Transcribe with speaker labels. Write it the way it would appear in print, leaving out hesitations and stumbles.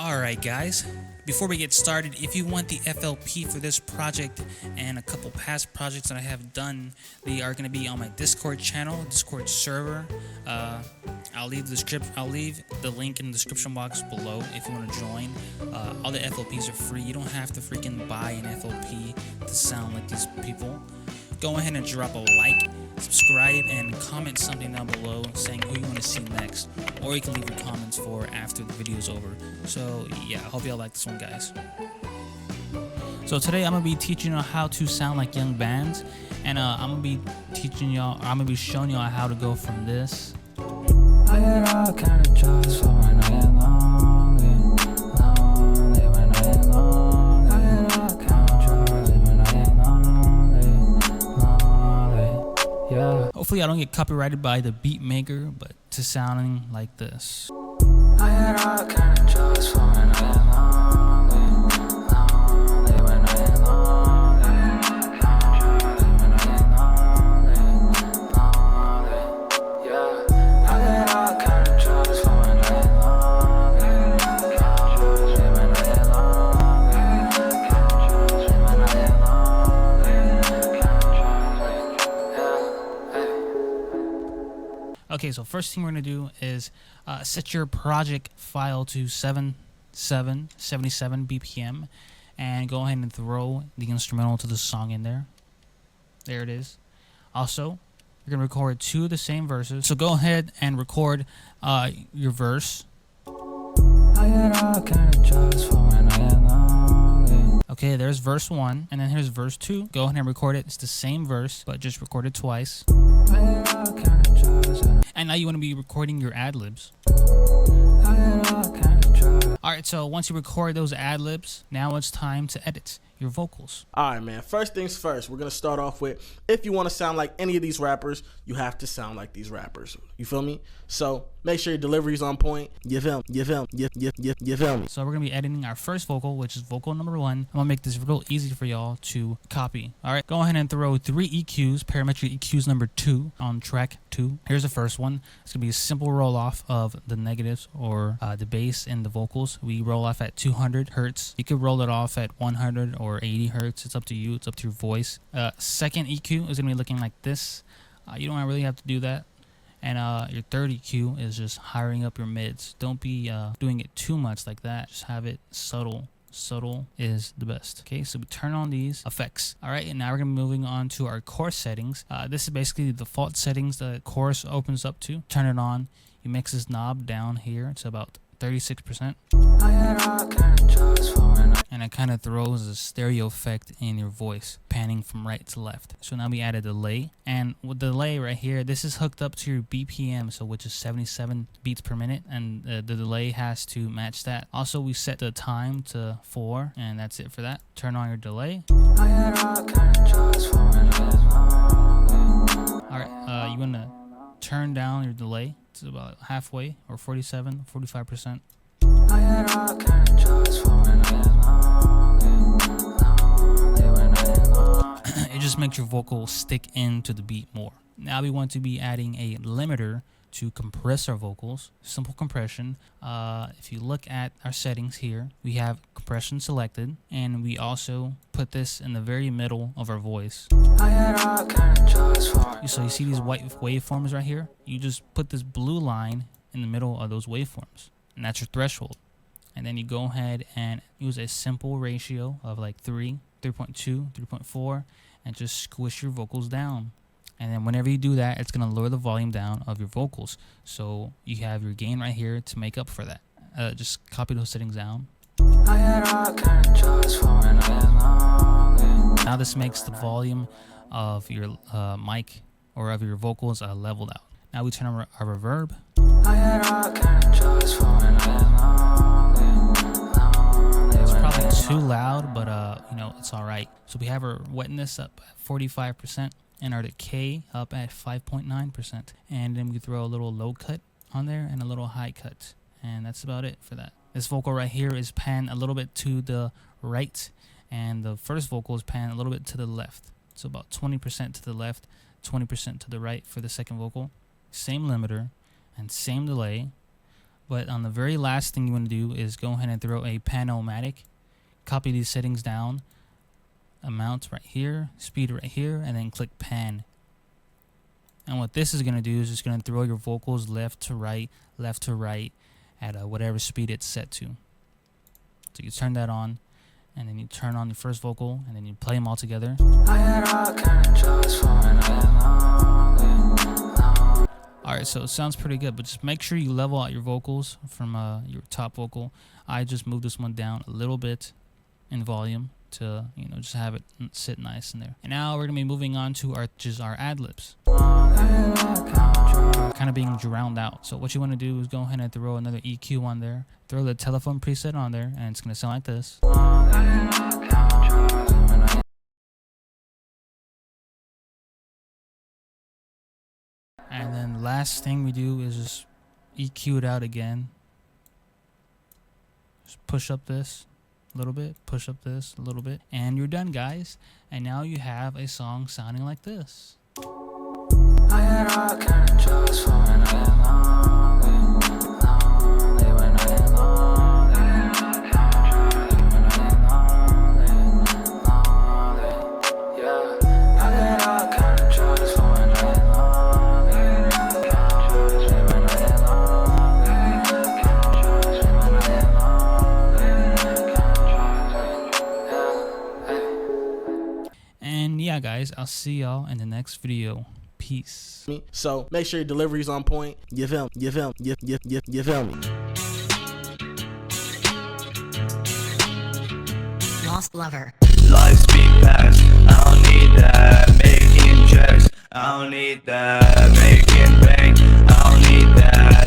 Speaker 1: Alright guys, before we get started, if you want the FLP for this project and a couple past projects that I have done, they are going to be on my Discord channel, Discord server. I'll leave the link in the description box below if you want to join. All the FLPs are free. You don't have to freaking buy an FLP to sound like these people. Go ahead and drop a like, subscribe, and comment something down below saying who you want to see next, or you can leave your comments for after the video is over. So yeah, I hope y'all like this one, guys. So today I'm gonna be teaching y'all how to sound like young bands, and I'm gonna be showing y'all how to go from this. I get all kind of jobs for when I get lonely when I get lonely. I get all kind of jobs when I get lonely, yeah. Hopefully I don't get copyrighted by the beat maker, but to sounding like this. I get all kind of jobs for when I get lonely when I get lonely when I get lonely, yeah. I get all kind of jobs for when I get lonely when I get lonely. Okay, so first thing we're gonna do is set your project file to 77 BPM, and go ahead and throw the instrumental to the song in there. There it is. Also, you're gonna record two of the same verses, so go ahead and record your verse. I get all kind of jobs for when I get lonely. Okay, there's verse 1, and then here's verse 2. Go ahead and record it. It's the same verse, but just record it twice. I get all kind of jobs. And now you want to be recording your ad-libs. Alright, so once you record those ad-libs, now it's time to edit your vocals.
Speaker 2: Alright, man, first things first, we're gonna start off with, if you want to sound like any of these rappers, you have to sound like these rappers. You feel me? So make sure your delivery's on point. You feel me?
Speaker 1: So we're gonna be editing our first vocal, which is vocal number 1. I'm gonna make this real easy for y'all to copy. Alright, go ahead and throw 3 EQs, parametric EQs number 2 on track 2. Here's the first one. It's gonna be a simple roll off of the negatives or the bass in the vocals. We roll off at 200 hertz. You could roll it off at 100 or 80 hertz. It's up to you. It's up to your voice. Second EQ is gonna be looking like this. You don't really have to do that. And your third EQ is just hiring up your mids. Don't be doing it too much like that. Just have it subtle. Subtle is the best. Okay, so we turn on these effects. All right, and now we're gonna be moving on to our chorus settings. This is basically the default settings the chorus opens up to. Turn it on. You mix this knob down here to about 36%. And it kind of throws a stereo effect in your voice, panning from right to left. So now we add a delay, and with the delay right here, this is hooked up to your BPM, so which is 77 beats per minute, and the delay has to match that. Also, we set the time to 4, and that's it for that. Turn on your delay. Alright, you want to turn down your delay to about halfway, or 45%. It just makes your vocal stick into the beat more. Now we want to be adding a limiter to compress our vocals. Simple compression. If you look at our settings here, we have compression selected, and we also put this in the very middle of our voice. So you see these white waveforms right here? You just put this blue line in the middle of those waveforms, and that's your threshold. And then you go ahead and use a simple ratio of like 3, 3.2, 3.4, and just squish your vocals down. And then whenever you do that, it's going to lower the volume down of your vocals. So you have your gain right here to make up for that. Just copy those settings down. Now this makes the volume of your mic or of your vocals leveled out. Now we turn on our reverb. It's probably too loud, but you know, it's all right. So we have our wetness up at 45% and our decay up at 5.9%, and then we throw a little low cut on there and a little high cut, and that's about it for that. This vocal right here is panned a little bit to the right, and the first vocal is panned a little bit to the left. So about 20% to the left, 20% to the right for the second vocal. Same limiter and same delay, But on the very last thing you want to do is go ahead and throw a pan-o-matic, copy these settings down, amount right here, speed right here, and then click pan. And what this is going to do is it's going to throw your vocals left to right at whatever speed it's set to. So you turn that on, and then you turn on the first vocal, and then you play them all together. Alright, so it sounds pretty good, but just make sure you level out your vocals from your top vocal. I just moved this one down a little bit in volume to, you know, just have it sit nice in there. And now we're gonna be moving on to our ad-libs, kind of being drowned out. So what you want to do is go ahead and throw another EQ on there, throw the telephone preset on there, and it's gonna sound like this. And then last thing we do is just EQ it out again. Just push up this a little bit, push up this a little bit, and you're done, guys. And now you have a song sounding like this. I had all kind of drugs for when I am lonely, when I am lonely, yeah. I had all kind of drugs for when I am lonely. And yeah, guys, I'll see y'all in the next video. Peace.
Speaker 2: So make sure your delivery's on point. You feel me? You feel me? You feel me?
Speaker 3: Lost lover.
Speaker 4: Life's been passed. I don't need that. Making checks. I don't need that. Making bank. I don't need that.